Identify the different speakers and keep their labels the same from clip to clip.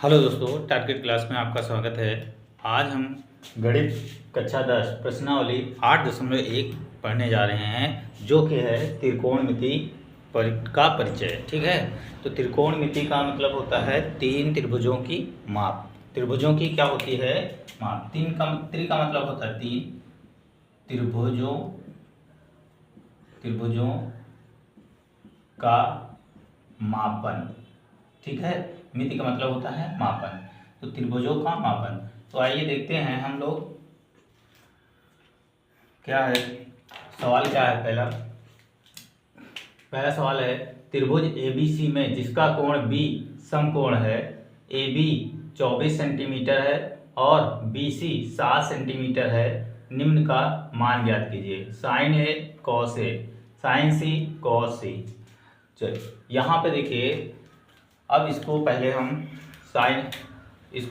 Speaker 1: Hello दोस्तों, target class में आपका स्वागत है। आज हम गणित कक्षा 10 प्रश्नावली 8.1 पढ़ने जा रहे हैं, जो कि है त्रिकोणमिति का परिचय। ठीक है, तो त्रिकोणमिति का मतलब होता है तीन त्रिभुजों की माप। त्रिभुजों की क्या होती है? माप। त्रि का मतलब होता है तीन, त्रिभुजों का मापन। ठीक है, मिति का मतलब होता है मापन, तो त्रिभुजों का मापन। तो आइए देखते हैं हम लोग क्या है। सवाल क्या है? पहला सवाल है, त्रिभुज एबीसी में जिसका कोण बी समकोण है, ए बी 24 सेंटीमीटर है और बी सी 7 सेंटीमीटर है, निम्न का मान ज्ञात कीजिए। Sign A cos A, sign C cos सी। चलिए यहाँ पे देखिए, अब इसको पहले हम इस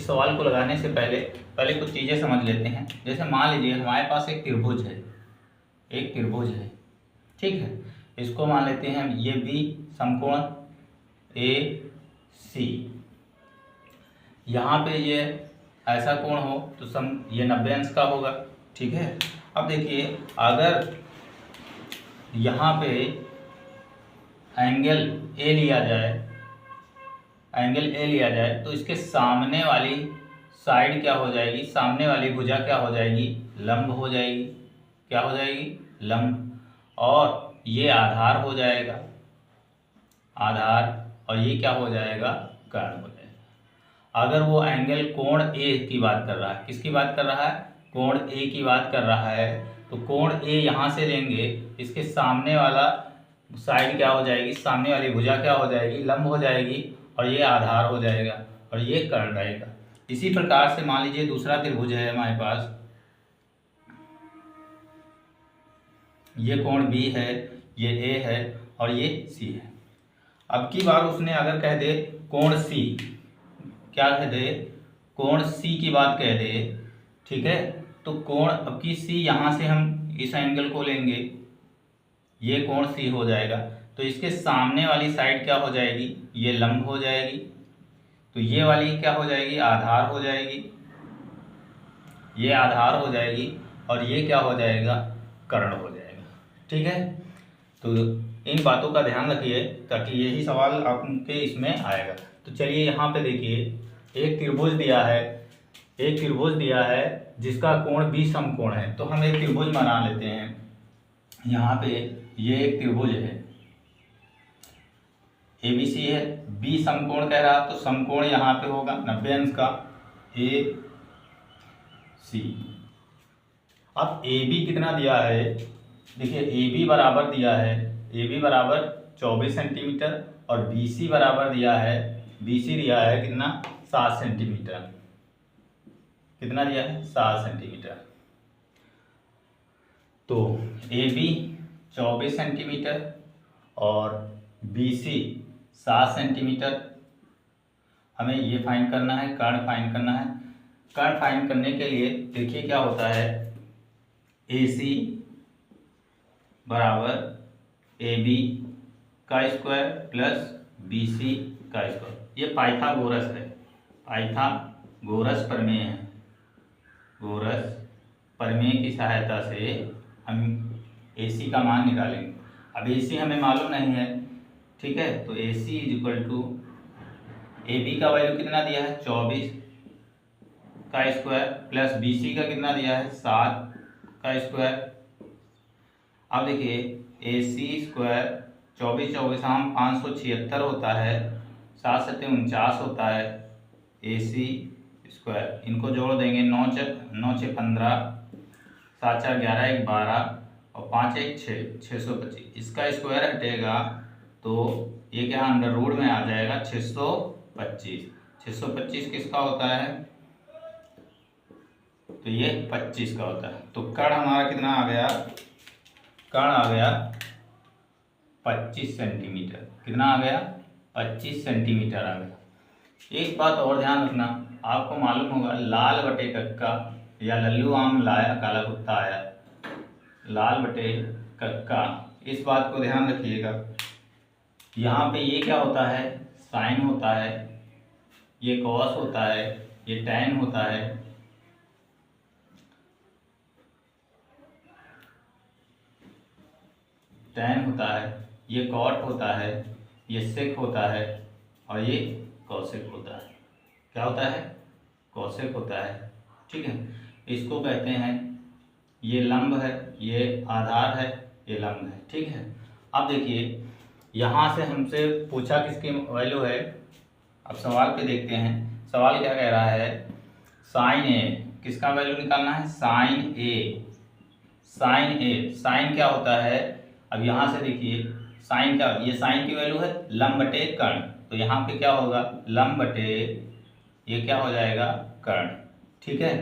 Speaker 1: सवाल को लगाने से पहले कुछ चीज़ें समझ लेते हैं। जैसे मान लीजिए हमारे पास एक त्रिभुज है, ठीक है। इसको मान लेते हैं हम, ये बी समकोण ए सी। यहाँ पे ये ऐसा कोण हो तो ये 90 अंश का होगा। ठीक है, अब देखिए, अगर यहाँ पे एंगल ए लिया जाए तो इसके सामने वाली साइड क्या हो जाएगी? सामने वाली भुजा क्या हो जाएगी? लंब हो जाएगी। क्या हो जाएगी? लंब। और ये आधार हो जाएगा, और ये क्या हो जाएगा? कर्ण हो जाएगा। अगर वो एंगल कोण ए की बात कर रहा है, किसकी बात कर रहा है? कोण ए की बात कर रहा है, तो कोण ए यहाँ से लेंगे, इसके सामने वाला साइड क्या हो जाएगी? सामने वाली भुजा क्या हो जाएगी? लंब हो जाएगी, और ये आधार हो जाएगा, और ये कर्ण रहेगा। इसी प्रकार से मान लीजिए दूसरा त्रिभुज है हमारे पास, ये कोण बी है, ये ए है और ये सी है। अब की बार उसने अगर कह दे कोण सी, क्या कह दे? कोण सी की बात कह दे, ठीक है, तो कोण, अब की सी यहाँ से हम इस एंगल को लेंगे, ये कोण सी हो जाएगा, तो इसके सामने वाली साइड क्या हो जाएगी? ये लंब हो जाएगी, तो ये वाली क्या हो जाएगी? आधार हो जाएगी। ये आधार हो जाएगी, और ये क्या हो जाएगा? कर्ण हो जाएगा। ठीक है, तो इन बातों का ध्यान रखिए ताकि यही सवाल आपके इसमें आएगा। तो चलिए यहाँ पे देखिए, एक त्रिभुज दिया है जिसका कोण बी समकोण है। तो हम एक त्रिभुज बना लेते हैं। यहाँ पे ये एक त्रिभुज है, ABC है, बी समकोण कह रहा, तो समकोण यहाँ पे होगा 90 अंश का, ए सी। अब AB कितना दिया है? देखिए, AB बराबर दिया है, AB बराबर 24 सेंटीमीटर, और BC बराबर दिया है कितना? 7 सेंटीमीटर। कितना दिया है? 7 सेंटीमीटर। तो AB 24 सेंटीमीटर और BC 7 सेंटीमीटर। हमें ये फाइंड करना है, कर्ण फाइंड करना है। कर्ण फाइंड करने के लिए देखिए क्या होता है, AC बराबर AB का स्क्वायर प्लस BC का स्क्वायर। ये पाइथागोरस है, पाइथागोरस प्रमेय है। गोरस प्रमेय की सहायता से हम AC का मान निकालेंगे। अब AC हमें मालूम नहीं है, ठीक है, तो AC is equal to, AB का वैल्यू कितना दिया है? 24 का स्क्वायर प्लस BC का कितना दिया है? 7 का स्क्वायर। अब देखिए, AC स्क्वायर 24 24 हम 576 होता है, 7 7 49 होता है। AC स्क्वायर, इनको जोड़ देंगे, 9 6 15, 7 4 11 1 12 और 5 1 6, 625। इसका स्क्वायर हटेगा तो ये क्या अंडर रूट में आ जाएगा? 625। 625 किसका होता है? तो ये 25 का होता है। तो कर्ण हमारा कितना आ गया? कर्ण आ गया 25 सेंटीमीटर। कितना आ गया? 25 सेंटीमीटर आ गया। एक बात और ध्यान रखना, आपको मालूम होगा लाल बटे कक्का या लल्लू आम लाया काला कुत्ता आया, लाल बटे कक्का, इस बात को ध्यान रखिएगा। यहाँ पे ये क्या होता है? साइन होता है, ये कॉस होता है, ये टैन होता है, टैन होता है, ये कॉट होता है, ये सेक होता है और ये कॉसेक होता है। क्या होता है? कॉसेक होता है। ठीक है, इसको कहते हैं, ये लंब है, ये आधार है, ये लंब है। ठीक है, अब देखिए यहाँ से हमसे पूछा किसकी वैल्यू है। अब सवाल पे देखते हैं, सवाल क्या कह रहा है, साइन ए, किसका वैल्यू निकालना है? साइन ए। साइन ए, साइन क्या होता है? अब यहाँ से देखिए साइन क्या, ये साइन की वैल्यू है लंब बटे कर्ण, तो यहाँ पे क्या होगा? लंब बटे, ये क्या हो जाएगा? कर्ण। ठीक है,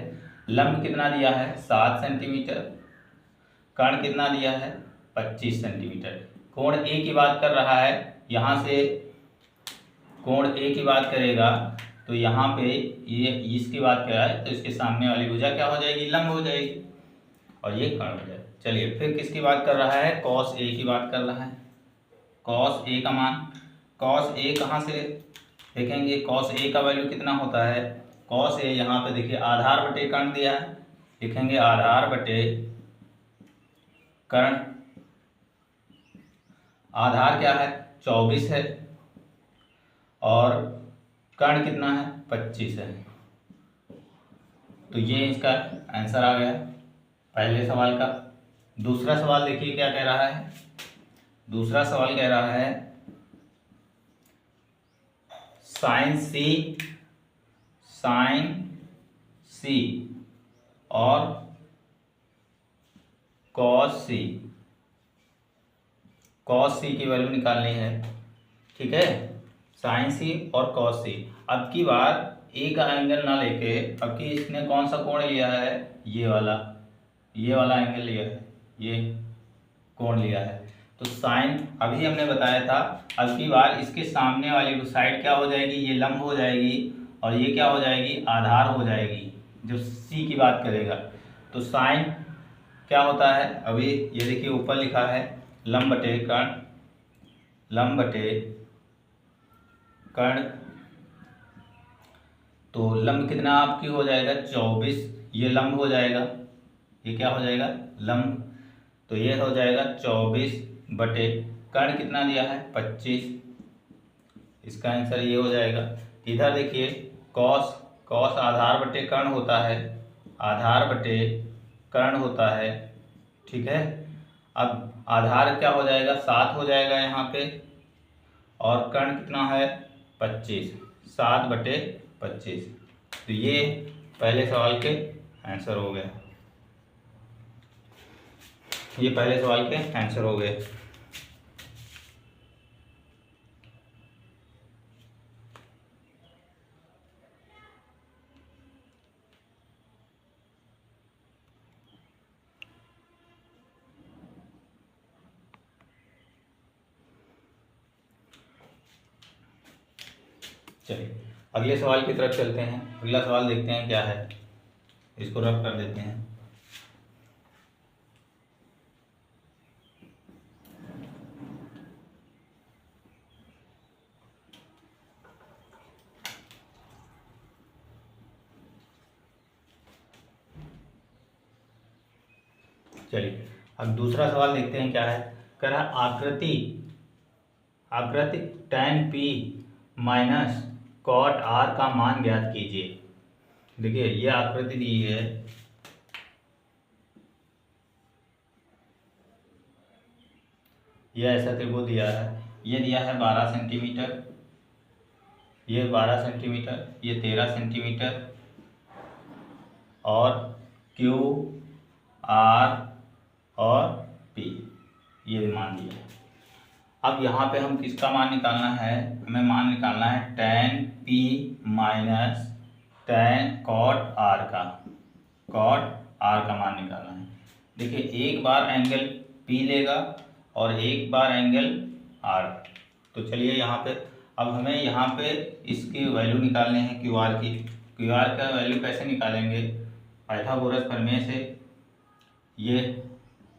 Speaker 1: लंब कितना दिया है? 7 सेंटीमीटर, कर्ण कितना दिया है? 25 सेंटीमीटर। कोण ए की बात कर रहा है, यहाँ से कोण ए की बात करेगा तो यहाँ पे ये इसकी बात कर रहा है, तो इसके सामने वाली भुजा क्या हो जाएगी? लंब हो जाएगी और ये कर्ण हो जाएगा। चलिए फिर किसकी बात कर रहा है? कॉस ए की बात कर रहा है। कॉस ए का मान, कॉस ए कहाँ से देखेंगे? कॉस ए का वैल्यू कितना होता है? कॉस ए यहाँ पे देखिए आधार बटे कर्ण दिया है, लिखेंगे आधार बटे कर्ण। आधार क्या है? 24 है और कर्ण कितना है? 25 है। तो ये इसका आंसर आ गया पहले सवाल का। दूसरा सवाल देखिए क्या कह रहा है। दूसरा सवाल कह रहा है साइन सी, साइन सी और कॉस सी, कॉस सी की वैल्यू निकालनी है। ठीक है, साइन सी और कॉस सी। अब की बार ए का एंगल ना लेके, अब की इसने कौन सा कोण लिया है? ये वाला एंगल लिया है, ये कोण लिया है। तो साइन अभी हमने बताया था, अब की बार इसके सामने वाली साइड क्या हो जाएगी? ये लंब हो जाएगी और ये क्या हो जाएगी? आधार हो जाएगी, जो सी की बात करेगा। तो साइन क्या होता है? अभी ये देखिए ऊपर लिखा है लंब बटे कर्ण, लंब बटे कर्ण। तो लंब कितना आपकी हो जाएगा? 24, ये लंब हो जाएगा, ये क्या हो जाएगा? लंब। तो ये हो जाएगा 24 बटे कर्ण कितना दिया है? 25। इसका आंसर ये हो जाएगा। इधर देखिए कॉस, कॉस आधार बटे कर्ण होता है, आधार बटे कर्ण होता है। ठीक है, अब आधार क्या हो जाएगा? 7 हो जाएगा यहाँ पे, और कर्ण कितना है? 25, 7 बटे 25। तो ये पहले सवाल के आंसर हो गए, ये पहले सवाल के आंसर हो गए। चलिए अगले सवाल की तरफ चलते हैं। अगला सवाल देखते हैं क्या है, इसको रफ कर देते हैं। चलिए अब दूसरा सवाल देखते हैं क्या है। कह रहा आकृति, आकृति tan p minus cot r का मान ज्ञात कीजिए। देखिए ये आकृति दी है, ये ऐसा त्रिभुज दिया है, ये दिया है 12 सेंटीमीटर, ये 12 सेंटीमीटर, ये 13 सेंटीमीटर और Q R और P ये मान दिया है। अब यहाँ पे हम किसका मान निकालना है? हमें मान निकालना है tan P minus tan cot R का, cot R का मान निकालना है। देखिए एक बार एंगल P लेगा और एक बार एंगल R। तो चलिए यहाँ पे अब हमें यहाँ पे इसकी वैल्यू निकालनी है क्यू आर की। क्यू आर का वैल्यू कैसे निकालेंगे? पाइथागोरस प्रमेय से। ये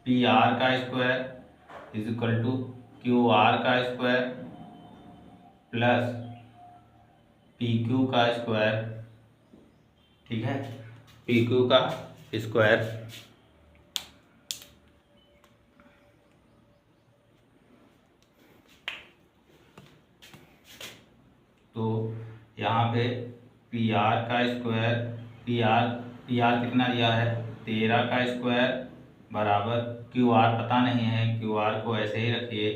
Speaker 1: पी आर का square is equal to Q R का स्क्वायर प्लस पी क्यू का स्क्वायर, ठीक है, पी क्यू का स्क्वायर तो यहाँ पे पी आर का स्क्वायर, पी आर कितना दिया है 13 का स्क्वायर बराबर क्यू आर पता नहीं है, क्यू आर को ऐसे ही रखिए,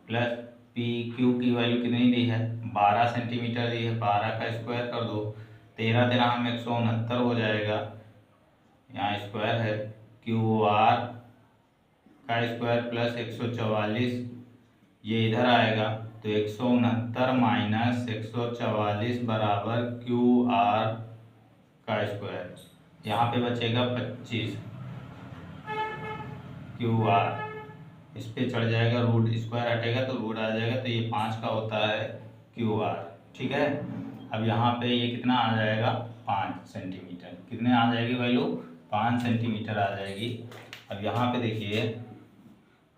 Speaker 1: प्लस पी क्यू की वैल्यू कितनी दी है 12 सेंटीमीटर दी है, 12 का स्क्वायर कर दो, 13 13 में 169 हो जाएगा, यहाँ स्क्वायर है, क्यू आर का स्क्वायर प्लस 144 ये इधर आएगा, तो 169 माइनस 144 बराबर क्यू आर का स्क्वायर, यहाँ पे बचेगा 25 क्यू आर, इस पे चढ़ जाएगा, रूट स्क्वायर हटेगा तो रूट आ जाएगा, तो ये 5 का होता है क्यू आर, ठीक है। अब यहाँ पे ये कितना आ जाएगा 5 सेंटीमीटर, कितने आ जाएगी वैल्यू 5 सेंटीमीटर आ जाएगी। अब यहाँ पे देखिए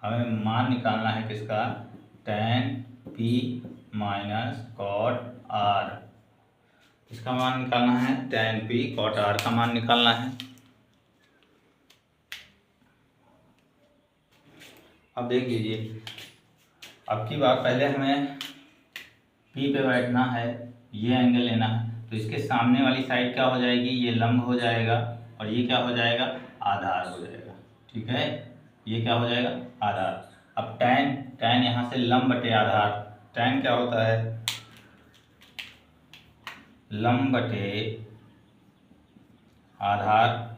Speaker 1: हमें मान निकालना है किसका, tan P minus cot R, इसका मान निकालना है, tan P कॉट R का मान निकालना है। अब देख लीजिए, अब की बार पहले हमें P पे बैठना है, ये एंगल लेना है, तो इसके सामने वाली साइड क्या हो जाएगी, ये लंब हो जाएगा और ये क्या हो जाएगा आधार हो जाएगा, ठीक है, ये क्या हो जाएगा आधार। अब tan यहाँ से लंब बटे आधार, tan क्या होता है लंब बटे आधार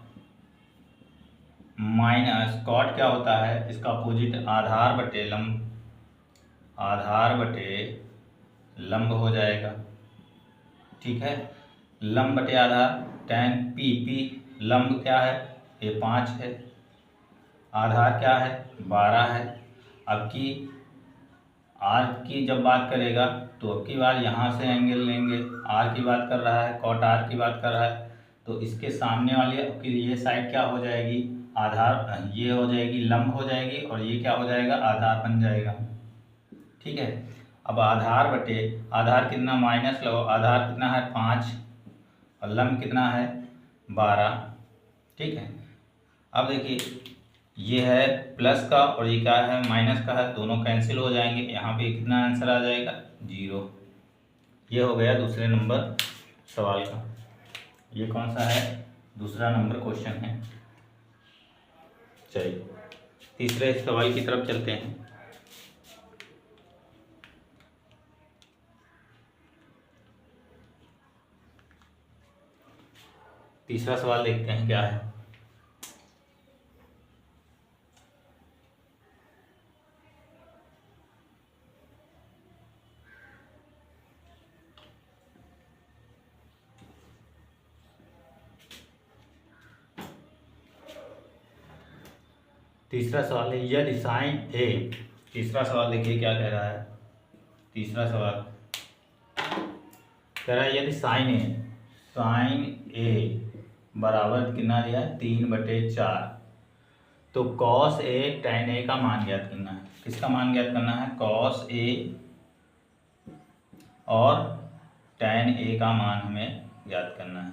Speaker 1: माइनस कॉट क्या होता है इसका अपोजिट आधार बटे लंब, आधार बटे लंब हो जाएगा, ठीक है, लंब बटे आधार tan P लंब क्या है ये 5 है, आधार क्या है 12 है। अब की आर की जब बात करेगा तो अब की बार यहाँ से एंगल लेंगे, आर की बात कर रहा है, कॉट आर की बात कर रहा है, तो इसके सामने वाली अब की ये साइड क्या हो जाएगी आधार, ये हो जाएगी लंब हो जाएगी और ये क्या हो जाएगा आधार बन जाएगा, ठीक है। अब आधार बटे आधार कितना माइनस लो, आधार कितना है 5 और लंब कितना है 12, ठीक है। अब देखिए ये है प्लस का और ये क्या है माइनस का है, दोनों कैंसिल हो जाएंगे, यहाँ पे कितना आंसर आ जाएगा 0। ये हो गया दूसरे नंबर सवाल का, ये कौन सा है दूसरा नंबर क्वेश्चन है। चलिए तीसरे सवाल की तरफ चलते हैं। तीसरा सवाल देखते हैं क्या है। तीसरा सवाल है यदि साइन ए, तीसरा सवाल देखिए क्या कह रहा है, तीसरा सवाल कह रहा है यदि साइन ए बराबर कितना दिया है 3/4, तो कॉस ए tan ए का मान ज्ञात करना है, किसका मान ज्ञात करना है कॉस ए और tan ए का मान हमें ज्ञात करना है,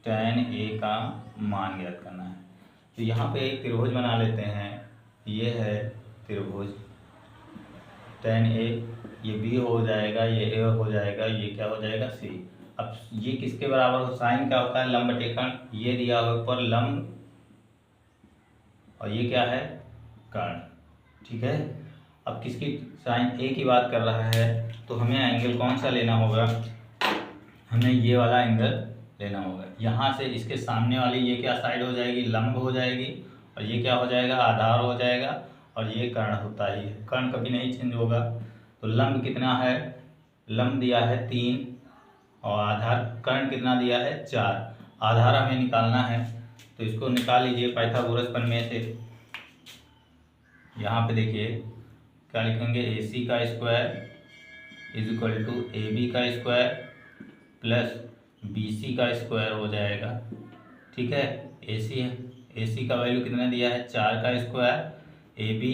Speaker 1: tan ए का मान ज्ञात करना है। तो यहाँ पे एक त्रिभुज बना लेते हैं, ये है त्रिभुज tan ए, ये B हो जाएगा, ये A हो जाएगा, ये क्या हो जाएगा C। अब ये किसके बराबर हो, साइन क्या होता है लंब बटे कर्ण, ये दिया हुआ ऊपर लंब और ये क्या है कर्ण, ठीक है। अब किसकी साइन A की बात कर रहा है तो हमें एंगल कौन सा लेना होगा, हमें ये वाला एंगल लेना होगा। यहाँ से इसके सामने वाली ये क्या साइड हो जाएगी लंब हो जाएगी और ये क्या हो जाएगा आधार हो जाएगा और ये कर्ण होता ही है, कर्ण कभी नहीं चेंज होगा। तो लंब कितना है, लंब दिया है 3 और आधार कर्ण कितना दिया है 4, आधार हमें निकालना है तो इसको निकाल लीजिए पाइथागोरस प्रमेय से। यहाँ पे देखिए क्या लिखेंगे AC का square is equal to AB का स्क्वायर प्लस BC का स्क्वायर हो जाएगा, ठीक है। AC का वैल्यू कितना दिया है 4 का स्क्वायर, AB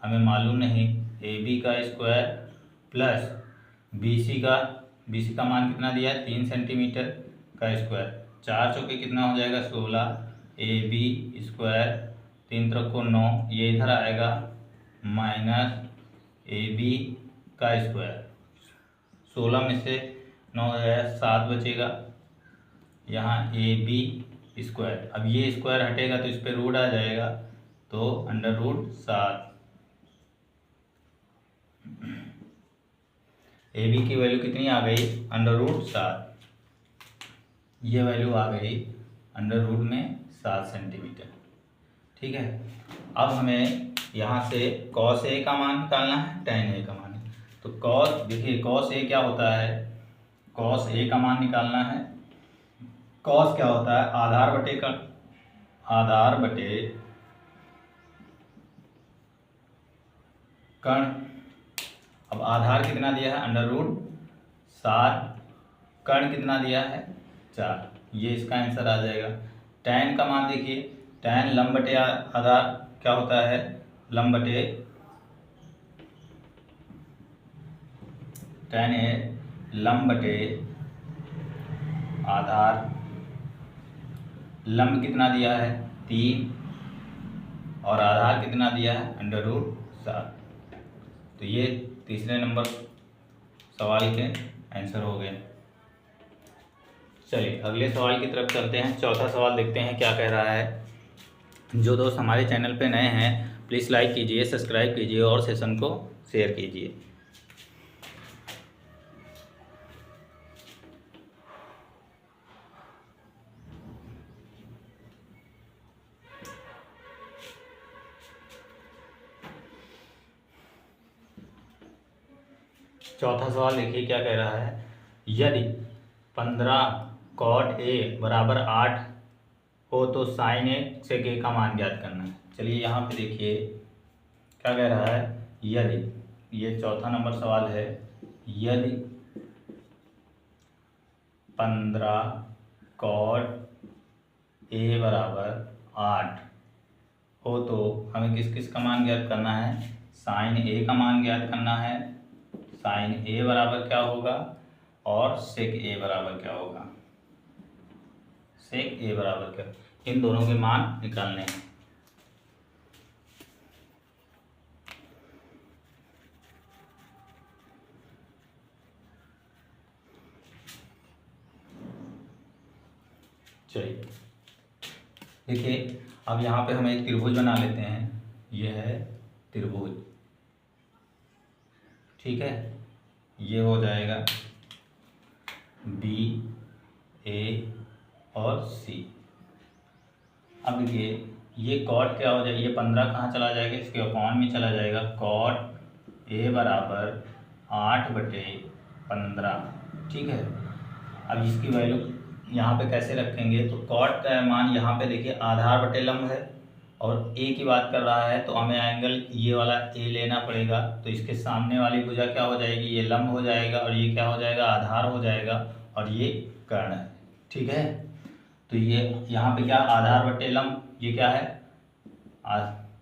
Speaker 1: हमें मालूम नहीं, AB का स्क्वायर प्लस बी सी का मान कितना दिया है 3 सेंटीमीटर का स्क्वायर, 4 चौके कितना हो जाएगा 16, ए बी स्क्वायर 3 तरफ को 9, ये इधर आएगा माइनस ए बी का स्क्वायर, 16 में से 9 हो जाएगा 7 बचेगा, यहाँ ए बी स्क्वायर, अब ये स्क्वायर हटेगा तो इस पर रूट आ जाएगा, तो √7 ए बी की वैल्यू कितनी आ गई √7, ये वैल्यू आ गई √7 सेंटीमीटर। ठीक है, अब हमें यहाँ से कॉस ए का मान निकालना है, टेन ए का मान। तो कॉस, देखिए कॉस ए क्या होता है, कॉस ए का मान निकालना है। कॉस क्या होता है, आधार बटे कर्ण। अब आधार कितना दिया है √7, कर्ण कितना दिया है 4, ये इसका आंसर आ जाएगा। tan का मान देखिए, tan लंब बटे आधार क्या होता है, लंब बटे tan है लंब बटे आधार, लंब कितना दिया है 3 और आधार कितना दिया है √7, तो ये तीसरे नंबर सवाल के आंसर हो गए। चलिए अगले सवाल की तरफ चलते हैं। चौथा सवाल देखते हैं क्या कह रहा है। जो दोस्त हमारे चैनल पे नए हैं प्लीज़ लाइक कीजिए, सब्सक्राइब कीजिए और सेशन को शेयर कीजिए। चौथा सवाल देखिए क्या कह रहा है, यदि 15 cot A बराबर 8 हो तो sin A से A का मान ज्ञात करना है। चलिए यहाँ पे देखिए क्या कह रहा है, यदि, ये चौथा नंबर सवाल है, यदि 15 cot A बराबर 8 हो तो हमें किस किस का मान ज्ञात करना है, sin A का मान ज्ञात करना है। sin A बराबर क्या होगा और sec A बराबर क्या होगा, sec A बराबर क्या, इन दोनों के मान निकालने हैं। चलिए देखिए, अब यहाँ पे हम एक त्रिभुज बना लेते हैं, यह है त्रिभुज। ठीक है, ये हो जाएगा बी ए और सी। अब देखिए ये कॉट क्या हो जाएगा, ये 15 कहाँ चला जाएगा, इसके अपॉन में चला जाएगा, कॉट ए बराबर 8/15। ठीक है, अब इसकी वैल्यू यहाँ पे कैसे रखेंगे, तो कॉट का मान यहाँ पे देखिए आधार बटे लंब है और ए की बात कर रहा है तो हमें एंगल ये वाला ए लेना पड़ेगा, तो इसके सामने वाली भुजा क्या हो जाएगी, ये लंब हो जाएगा और ये क्या हो जाएगा, आधार हो जाएगा और ये कर्ण है। ठीक है, तो ये यहाँ पे क्या आधार बटे लंब, ये क्या है,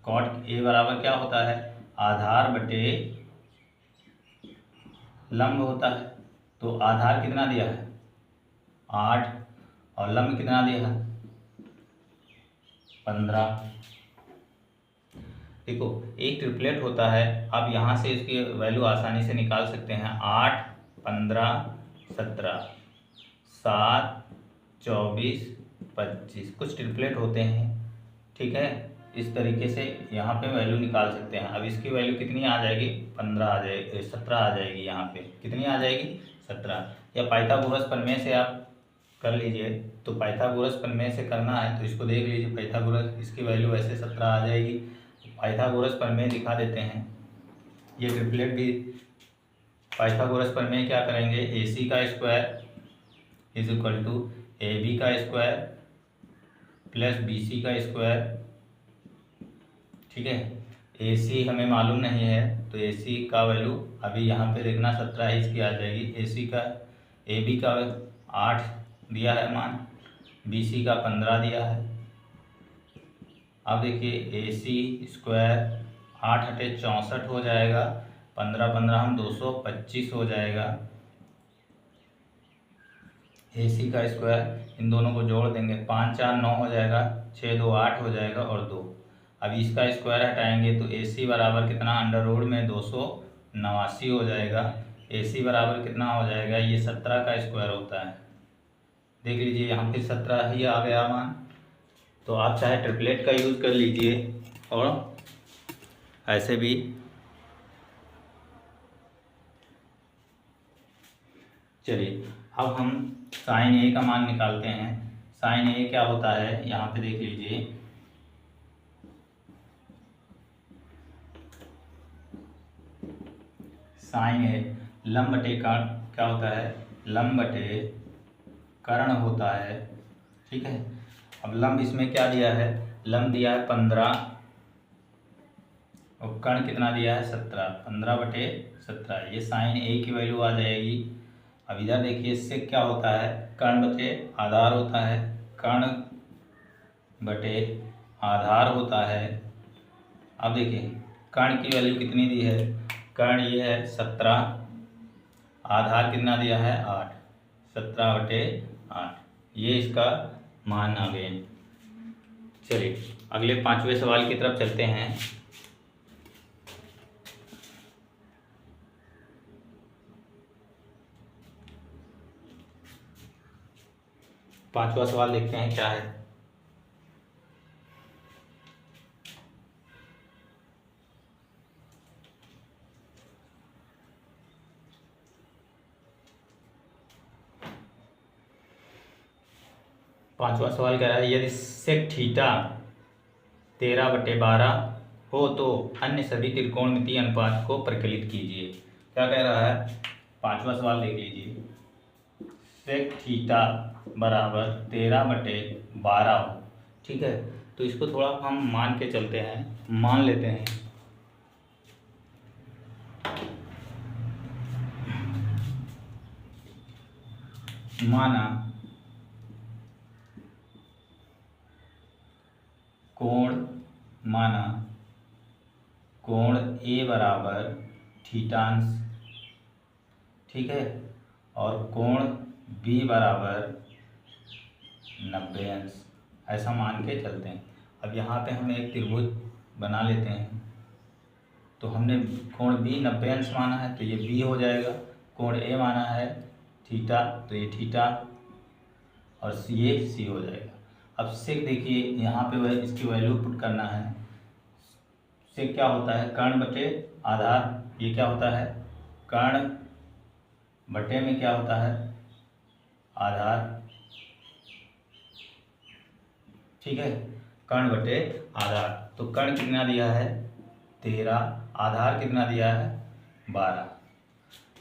Speaker 1: कॉट ए बराबर क्या होता है, आधार बटे लंब होता है। तो आधार कितना दिया है 8 और लंब कितना दिया है 15। देखो एक ट्रिपलेट होता है, आप यहाँ से इसकी वैल्यू आसानी से निकाल सकते हैं, 8 15 17 7 24 25, कुछ ट्रिपलेट होते हैं। ठीक है, इस तरीके से यहाँ पे वैल्यू निकाल सकते हैं। अब इसकी वैल्यू कितनी आ जाएगी, 15 आ जाएगी, 17 आ जाएगी, यहाँ पे कितनी आ जाएगी 17। या पाइथागोरस प्रमेय से आप कर लीजिए, तो पाइथागोरस प्रमेय से करना है तो इसको देख लीजिए, पाइथागोरस, इसकी वैल्यू वैसे 17 आ जाएगी। पाइथागोरस प्रमेय दिखा देते हैं, ये ट्रिपलेट भी पाइथागोरस प्रमेय क्या करेंगे, ए सी का square is equal to A B का स्क्वायर प्लस बी सी का स्क्वायर। ठीक है, ए सी हमें मालूम नहीं है तो ए सी का वैल्यू अभी यहाँ पे देखना 17 ही इसकी आ जाएगी। ए सी का, ए बी का 8 दिया है मान, बी सी का 15 दिया है। अब देखिए ए सी स्क्वायर 8 × 64 हो जाएगा, 15 15 हम 225 हो जाएगा। AC का स्क्वायर, इन दोनों को जोड़ देंगे, 5 4 9 हो जाएगा, 6 2 8 हो जाएगा और 2। अब इसका स्क्वायर हटाएंगे तो AC बराबर कितना, अंडर रूट में 289 हो जाएगा। AC बराबर कितना हो जाएगा, ये 17 का स्क्वायर होता है। देख लीजिए यहाँ पे 17 ही आ गया मान। तो आप चाहे ट्रिपलेट का यूज़ कर लीजिए और ऐसे भी। चलिए अब हम साइन ए का मान निकालते हैं। साइन ए क्या होता है, यहाँ पे देख लीजिए, साइन ए लंब बटे कर्ण क्या होता है, लंब बटे कर्ण होता है। ठीक है, अब लंब इसमें क्या दिया है, लंब दिया है 15 और कर्ण कितना दिया है 17, 15 बटे 17, ये साइन ए की वैल्यू आ जाएगी। अब इधर देखिए, इससे क्या होता है, कर्ण बटे आधार होता है, कर्ण बटे आधार होता है। अब देखिए कर्ण की वैल्यू कितनी दी है, कर्ण ये है 17, आधार कितना दिया है 8, 17 बटे 8, ये इसका मान आ गए। चलिए अगले 5वें सवाल की तरफ चलते हैं। 5वां सवाल देखते हैं क्या है। पांचवा सवाल कह रहा है, यदि सेक थीटा 13/12 हो तो अन्य सभी त्रिकोणमितीय अनुपात को परिकलित कीजिए। क्या कह रहा है, 5वां सवाल देख लीजिए, सेक थीटा बराबर 13/12 हो। ठीक है, तो इसको थोड़ा हम मान के चलते हैं, मान लेते हैं। माना कोण ए बराबर थीटांश, ठीक है, और कोण बी बराबर 90 अंश, ऐसा मान के चलते हैं। अब यहाँ पे हम एक त्रिभुज बना लेते हैं। तो हमने कोण बी 90 अंश माना है तो ये बी हो जाएगा, कोण ए माना है थीटा तो ये थीटा, और ये सी हो जाएगा। अब सेक देखिए यहाँ पे वह इसकी वैल्यू पुट करना है। सेक क्या होता है, कर्ण बटे आधार, ये क्या होता है, कर्ण बटे में क्या होता है आधार, ठीक है, कर्ण बटे आधार। तो कर्ण कितना दिया है 13, आधार कितना दिया है 12।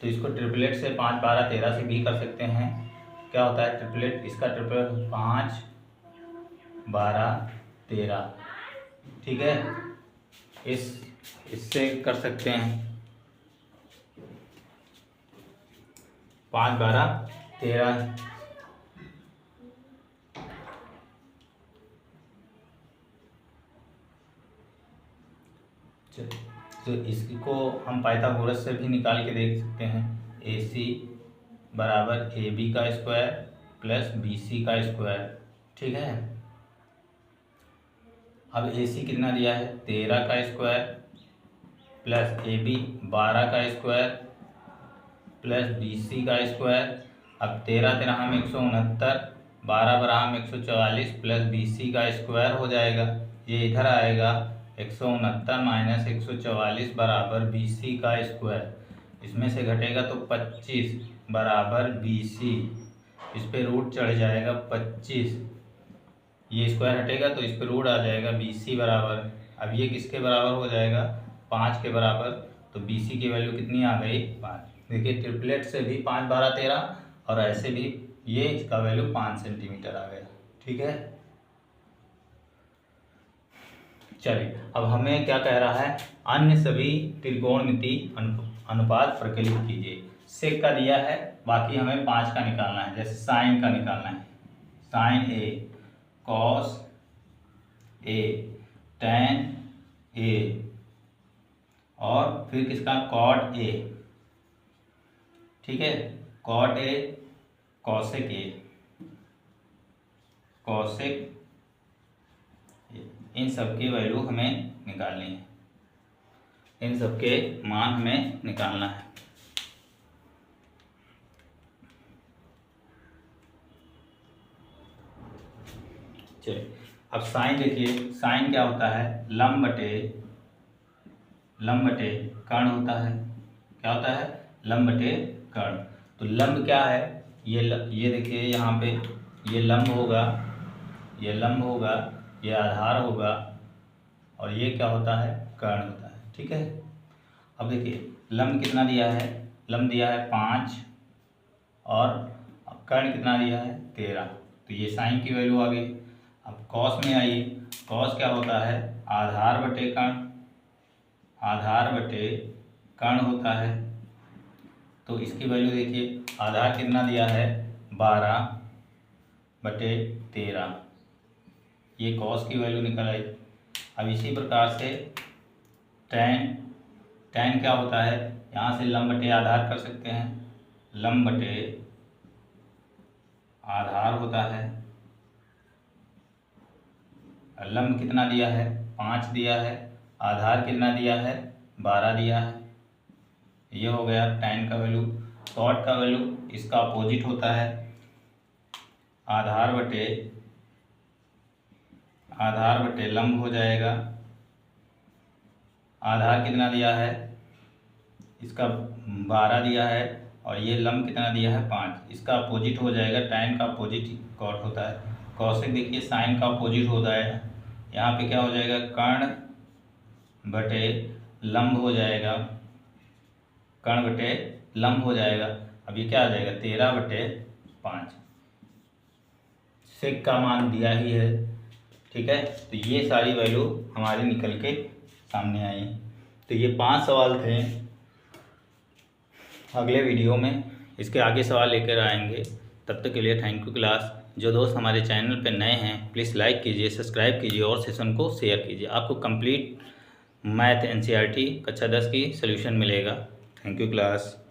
Speaker 1: तो इसको ट्रिपलेट से 5 12 13 से भी कर सकते हैं। क्या होता है ट्रिपलेट, इसका ट्रिपलेट 5 12 13, ठीक है, इससे कर सकते हैं 5 12 13। तो इसको हम पाइथागोरस से भी निकाल के देख सकते हैं। AC बराबर AB का स्क्वायर प्लस BC का स्क्वायर, ठीक है। अब AC कितना दिया है 13 का स्क्वायर प्लस AB 12 का स्क्वायर प्लस BC का स्क्वायर। अब 13 13 हम 169, 12 12 हम 144 प्लस BC का स्क्वायर हो जाएगा, ये इधर आएगा 169 माइनस 144 बराबर BC का स्क्वायर। इसमें से घटेगा तो 25 बराबर BC, इस पे रूट चढ़ जाएगा 25, ये स्क्वायर हटेगा तो इस पे रूट आ जाएगा BC बराबर। अब ये किसके बराबर हो जाएगा 5 के बराबर, तो BC की वैल्यू कितनी आ गई 5। देखिए ट्रिपलेट से भी 5 12 13 और ऐसे भी ये इसका वैल्यू 5 सेंटीमीटर आ गया, ठीक है। चलिए अब हमें क्या कह रहा है, अन्य सभी त्रिकोणमितीय अनुपात प्रकलित कीजिए। सेक का दिया है, बाकी हमें 5 का निकालना है। जैसे साइन का निकालना है, sine A, cos A, tan A और फिर किसका कॉट ए, ठीक है, cot A cosec A, cosec, इन सब की वैल्यू हमें निकालनी है, इन सब के मान हमें निकालना है। चलिए अब साइन देखिए, साइन क्या होता है, लंब बटे कर्ण होता है। क्या होता है, लंब बटे कर्ण। तो लंब क्या है, ये देखिए यहाँ पे ये लंब होगा, ये लंब होगा, ये आधार होगा, और ये क्या होता है, कर्ण होता है। ठीक है, अब देखिए लंब कितना दिया है, लंब दिया है 5 और कर्ण कितना दिया है 13। तो ये साइन की वैल्यू आ गई। अब कॉस में आइए, कॉस क्या होता है, आधार बटे कर्ण, आधार बटे कर्ण होता है। तो इसकी वैल्यू देखिए, आधार कितना दिया है 12 बटे 13, ये कॉस की वैल्यू निकल आई। अब इसी प्रकार से टैन क्या होता है, यहाँ से लंब बटे आधार कर सकते हैं, लंब बटे आधार होता है। लंब कितना दिया है 5 दिया है, आधार कितना दिया है 12 दिया है, ये हो गया टैन का वैल्यू। कॉट का वैल्यू इसका अपोजिट होता है, आधार बटे लंब हो जाएगा। आधार कितना दिया है, इसका 12 दिया है, और ये लंब कितना दिया है 5, इसका अपोजिट हो जाएगा, टैन का अपोजिट कॉट होता है। कॉसेक देखिए साइन का अपोजिट होता है, यहाँ पे क्या हो जाएगा, कर्ण बटे लंब हो जाएगा, कर्ण बटे लंब हो जाएगा। अब ये क्या आ जाएगा 13 बटे 5, सेक का मान दिया ही है। ठीक है, तो ये सारी वैल्यू हमारी निकल के सामने आई। तो ये 5 सवाल थे। अगले वीडियो में इसके आगे सवाल लेकर आएंगे। तब तक के लिए थैंक यू क्लास। जो दोस्त हमारे चैनल पर नए हैं प्लीज़ लाइक कीजिए, सब्सक्राइब कीजिए और सेशन को शेयर कीजिए। आपको कंप्लीट मैथ NCERT कक्षा 10 की सोल्यूशन मिलेगा। Thank you class.